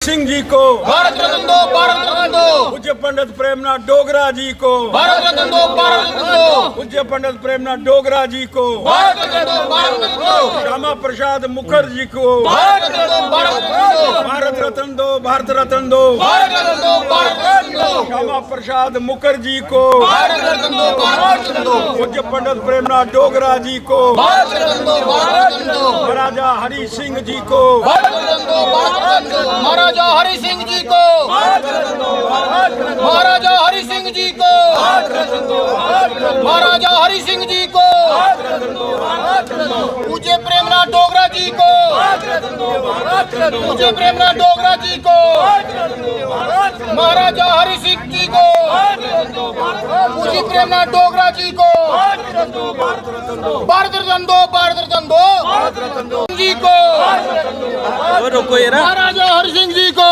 सिंह जी को भारत रत्न दो, भारत रत्न दो। पूज्य पंडित प्रेमनाथ डोगरा जी को भारत रत्न दो, भारत रत्न दो। पूज्य पंडित प्रेमनाथ डोगरा जी को भारत रत्न दो, भारत रत्न दो। श्यामा प्रसाद मुखर्जी को भारत रत्न दो, भारत रत्न दो। भारत रत्न दो, भारत रत्न दो। भारत रत्न दो, भारत रत्न दो। श्यामा प्रसाद मुखर्जी को भारत रत्न दो, भारत रत्न दो। पूज्य पंडित प्रेमनाथ डोगरा जी को भारत रत्न दो, भारत रत्न दो। महाराजा हरि सिंह जी को भारत रत्न दो, भारत रत्न दो। महाराजा हरि सिंह जी को महाराजा हरि सिंह जी को महाराजा हरि सिंह जी को पूज्य प्रेमनाथ डोगरा जी को पूज्य प्रेमनाथ डोगरा जी को महाराजा हरि सिंह जी को पूज्य प्रेमनाथ डोगरा जी को भारत रत्न दो, भारत रत्न दो जी को महाराजा हरि सिंह जी को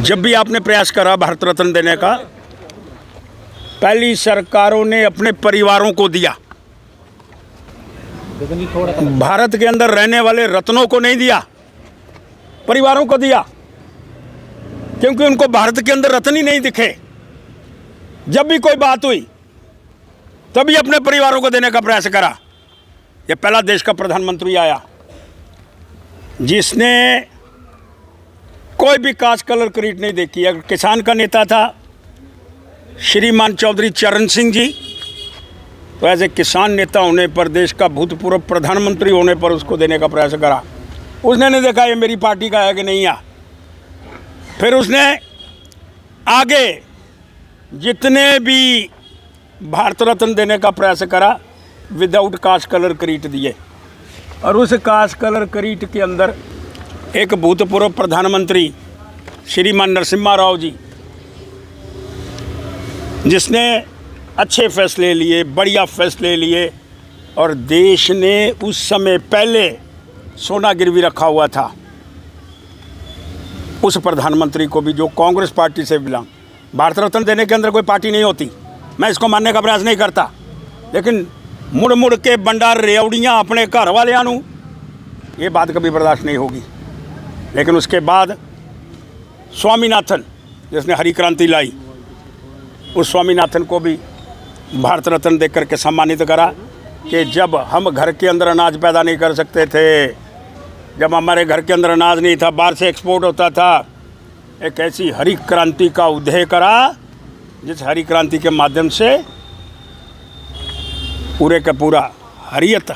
जब भी आपने प्रयास करा भारत रत्न देने का, पहली सरकारों ने अपने परिवारों को दिया, भारत के अंदर रहने वाले रत्नों को नहीं दिया, परिवारों को दिया, क्योंकि उनको भारत के अंदर रत्न ही नहीं दिखे। जब भी कोई बात हुई तभी अपने परिवारों को देने का प्रयास करा। ये पहला देश का प्रधानमंत्री आया जिसने कोई भी कास्ट कलर क्रीट नहीं देखी। अगर किसान का नेता था श्रीमान चौधरी चरण सिंह जी, तो एज ए किसान नेता होने पर, देश का भूतपूर्व प्रधानमंत्री होने पर उसको देने का प्रयास करा। उसने नहीं देखा ये मेरी पार्टी का है कि नहीं है। फिर उसने आगे जितने भी भारत रत्न देने का प्रयास करा, विदाउट कास्ट कलर क्रीट दिए। और उस कास्ट कलर क्रीट के अंदर एक भूतपूर्व प्रधानमंत्री श्रीमान नरसिम्हा राव जी, जिसने अच्छे फैसले लिए, बढ़िया फैसले लिए, और देश ने उस समय पहले सोना गिरवी रखा हुआ था, उस प्रधानमंत्री को भी, जो कांग्रेस पार्टी से बिलोंग, भारत रत्न देने के अंदर कोई पार्टी नहीं होती, मैं इसको मानने का प्रयास नहीं करता, लेकिन मुड़ मुड़ के बंडार रेवड़ियाँ अपने घर वालियां नूं, ये बात कभी बर्दाश्त नहीं होगी। लेकिन उसके बाद स्वामीनाथन, जिसने हरी क्रांति लाई, उस स्वामीनाथन को भी भारत रत्न देकर के सम्मानित करा कि जब हम घर के अंदर अनाज पैदा नहीं कर सकते थे, जब हमारे घर के अंदर अनाज नहीं था, बाहर से एक्सपोर्ट होता था, एक ऐसी हरी क्रांति का उदय करा जिस हरी क्रांति के माध्यम से पूरे का पूरा हरियत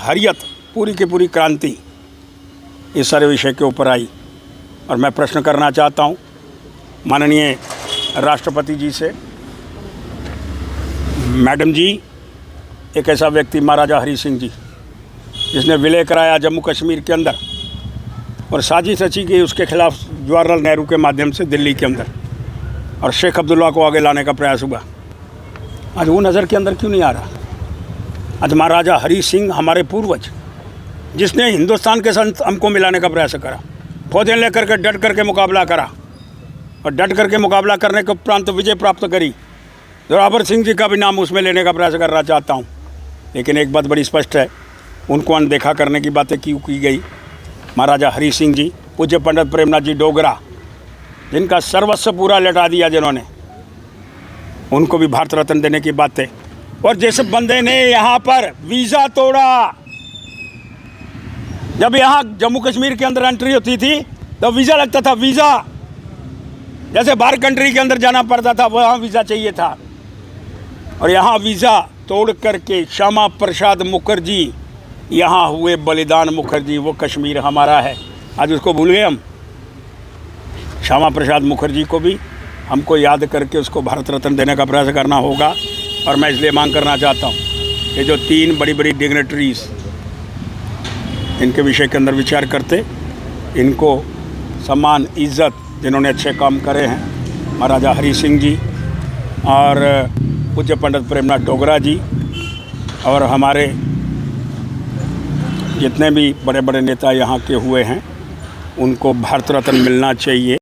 पूरी की पूरी क्रांति इस सारे विषय के ऊपर आई। और मैं प्रश्न करना चाहता हूँ माननीय राष्ट्रपति जी से, मैडम जी, एक ऐसा व्यक्ति महाराजा हरि सिंह जी, जिसने विलय कराया जम्मू कश्मीर के अंदर और साजिश रची गई उसके खिलाफ जवाहरलाल नेहरू के माध्यम से दिल्ली के अंदर, और शेख अब्दुल्ला को आगे लाने का प्रयास हुआ, आज वो नज़र के अंदर क्यों नहीं आ रहा? आज महाराजा हरि सिंह हमारे पूर्वज, जिसने हिंदुस्तान के साथ हमको मिलाने का प्रयास करा, फौजें लेकर के डट करके मुकाबला करा, और डट करके मुकाबला करने के उपरांत विजय प्राप्त करी। जोरावर सिंह जी का भी नाम उसमें लेने का प्रयास करना चाहता हूँ। लेकिन एक बात बड़ी स्पष्ट है, उनको अनदेखा करने की बातें क्यों की गई? महाराजा हरि सिंह जी, पूज्य पंडित प्रेमनाथ जी डोगरा, जिनका सर्वस्व पूरा लौटा दिया जिन्होंने, उनको भी भारत रत्न देने की बातें। और जिस बंदे ने यहाँ पर वीज़ा तोड़ा, जब यहाँ जम्मू कश्मीर के अंदर एंट्री होती थी तो वीज़ा लगता था, वीज़ा जैसे बाहर कंट्री के अंदर जाना पड़ता था, वहाँ वीज़ा चाहिए था, और यहाँ वीज़ा तोड़ करके श्यामा प्रसाद मुखर्जी यहाँ हुए बलिदान मुखर्जी, वो कश्मीर हमारा है, आज उसको भूल गए हम। श्यामा प्रसाद मुखर्जी को भी हमको याद करके उसको भारत रत्न देने का प्रयास करना होगा। और मैं इसलिए मांग करना चाहता हूँ कि जो 3 बड़ी बड़ी डिग्नेटरीज इनके विषय के अंदर विचार करते, इनको सम्मान, इज़्ज़त, जिन्होंने अच्छे काम करे हैं, महाराजा हरि सिंह जी और पूज्य पंडित प्रेमनाथ डोगरा जी, और हमारे जितने भी बड़े बड़े नेता यहाँ के हुए हैं, उनको भारत रत्न मिलना चाहिए।